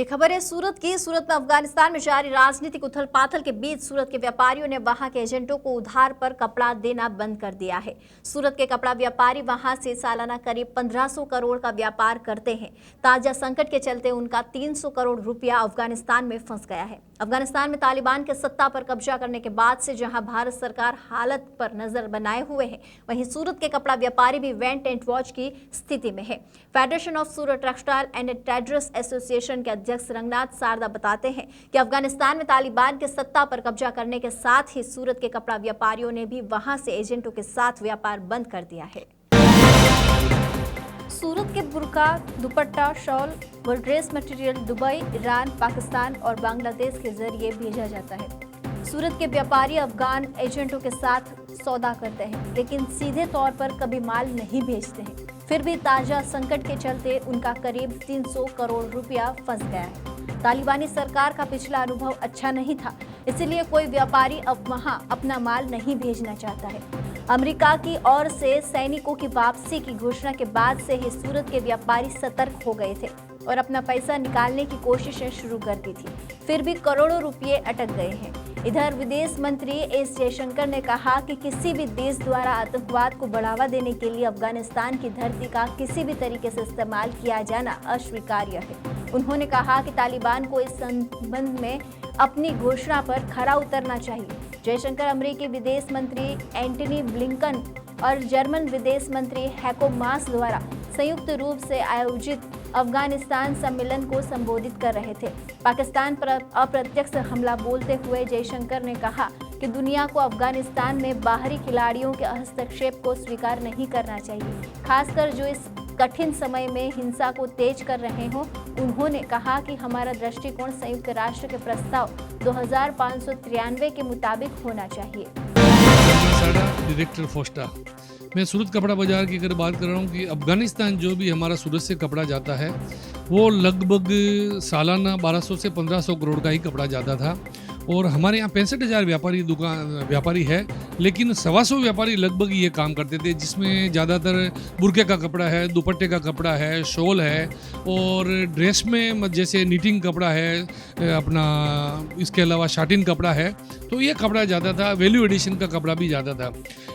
ये खबर है सूरत की। सूरत में अफगानिस्तान में जारी राजनीतिक उथल पाथल के बीच सूरत के व्यापारियों ने वहां के एजेंटों को उधार पर कपड़ा देना बंद कर दिया है। सूरत के कपड़ा व्यापारी वहां से सालाना करीब 1500 करोड़ का व्यापार करते हैं। ताजा संकट के चलते उनका 300 करोड़ रुपया अफगानिस्तान में फंस गया है। अफगानिस्तान में तालिबान के सत्ता पर कब्जा करने के बाद से जहां भारत सरकार हालत पर नजर बनाए हुए है, वहीं सूरत के कपड़ा व्यापारी भी वेंट एंड वॉच की स्थिति में है। Federation of Surat textile and traders association के अध्यक्ष रंगनाथ सारदा बताते हैं कि अफगानिस्तान में तालिबान के सत्ता पर कब्जा करने के साथ ही सूरत के कपड़ा व्यापारियों ने भी वहां से एजेंटों के साथ व्यापार बंद कर दिया है। सूरत के बुर्का, दुपट्टा, शॉल व dress material Dubai, Iran, Pakistan और बांग्लादेश के जरिए भेजा जाता है। सूरत के व्यापारी अफगान एजेंटों के साथ सौदा करते हैं, लेकिन सीधे तौर पर कभी माल नहीं भेजते हैं। फिर भी ताजा संकट के चलते उनका करीब 300 करोड़ रुपया फंस गया है। तालिबानी सरकार का पिछला अनुभव अच्छा नहीं था, इसीलिए कोई व्यापारी अब वहां अपना माल नहीं भेजना चाहता है। अमेरिका की ओर से सैनिकों की वापसी की घोषणा के बाद से ही सूरत के व्यापारी सतर्क हो गए थे और अपना पैसा निकालने की कोशिशें शुरू कर दी थी। फिर भी करोड़ों रुपये अटक गए हैं। इधर विदेश मंत्री एस जयशंकर ने कहा कि किसी भी देश द्वारा आतंकवाद को बढ़ावा देने के लिए अफगानिस्तान की धरती का किसी भी तरीके से इस्तेमाल किया जाना अस्वीकार्य है। उन्होंने कहा कि तालिबान को इस संबंध में अपनी घोषणा पर खरा उतरना चाहिए। जयशंकर अमेरिकी विदेश मंत्री एंटनी ब्लिंकन और जर्मन विदेश मंत्री हैको मास द्वारा संयुक्त रूप से आयोजित अफगानिस्तान सम्मेलन को संबोधित कर रहे थे। पाकिस्तान पर अप्रत्यक्ष हमला बोलते हुए जयशंकर ने कहा कि दुनिया को अफगानिस्तान में बाहरी खिलाड़ियों के हस्तक्षेप को स्वीकार नहीं करना चाहिए, खासकर जो इस कठिन समय में हिंसा को तेज कर रहे हों। उन्होंने कहा कि हमारा दृष्टिकोण संयुक्त राष्ट्र के प्रस्ताव 2593 के मुताबिक होना चाहिए। डायरेक्टर फोस्टा, मैं सूरत कपड़ा बाजार की अगर बात कर रहा हूँ कि अफगानिस्तान जो भी हमारा सूरत से कपड़ा जाता है वो लगभग सालाना 1200 से 1500 करोड़ का ही कपड़ा जाता था। और हमारे यहाँ 65,000 व्यापारी है, लेकिन 125 व्यापारी लगभग ये काम करते थे, जिसमें ज़्यादातर बुरके का कपड़ा है, दुपट्टे का कपड़ा है, शॉल है और ड्रेस में जैसे नीटिंग कपड़ा है, अपना इसके अलावा शाटिन कपड़ा है, तो ये कपड़ा ज़्यादा था। वैल्यू एडिशन का कपड़ा भी ज़्यादा था।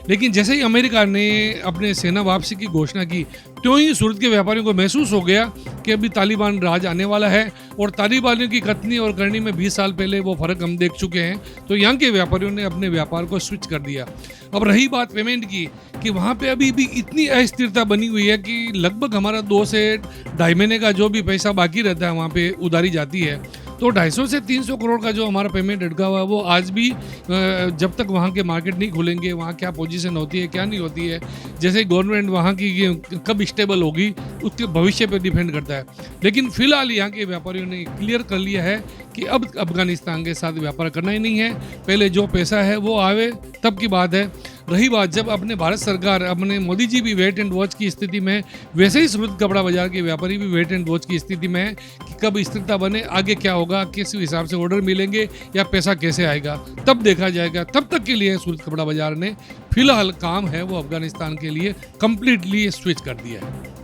लेकिन जैसे ही अमेरिका ने अपने सेना वापसी की घोषणा की, त्यों ही सूरत के व्यापारियों को महसूस हो गया कि अभी तालिबान राज आने वाला है। और तालिबानियों की कथनी और करनी में 20 साल पहले वो फ़र्क हम देख चुके हैं। तो यहाँ के व्यापारियों ने अपने व्यापार को स्विच कर दिया। अब रही बात पेमेंट की, कि वहाँ पे अभी भी इतनी अस्थिरता बनी हुई है कि लगभग हमारा 2 से 2.5 महीने का जो भी पैसा बाकी रहता है वहाँ पे उधारी जाती है। तो 250 से 300 करोड़ का जो हमारा पेमेंट अटका हुआ है वो आज भी जब तक वहाँ के मार्केट नहीं खुलेंगे, वहाँ क्या पोजीशन होती है क्या नहीं होती है, जैसे गवर्नमेंट वहाँ की कब स्टेबल होगी उसके भविष्य पर डिपेंड करता है। लेकिन फिलहाल यहाँ के व्यापारियों ने क्लियर कर लिया है कि अब अफगानिस्तान के साथ व्यापार करना ही नहीं है। पहले जो पैसा है वो आवे तब की बात है। रही बात जब अपने भारत सरकार, अपने मोदी जी भी वेट एंड वॉच की स्थिति में, वैसे ही सूरत कपड़ा बाजार के व्यापारी भी वेट एंड वॉच की स्थिति में है कि कब स्थिरता बने, आगे क्या होगा, किस हिसाब से ऑर्डर मिलेंगे या पैसा कैसे आएगा, तब देखा जाएगा। तब तक के लिए सूरत कपड़ा बाजार ने फिलहाल काम है वो अफगानिस्तान के लिए कंप्लीटली स्विच कर दिया है।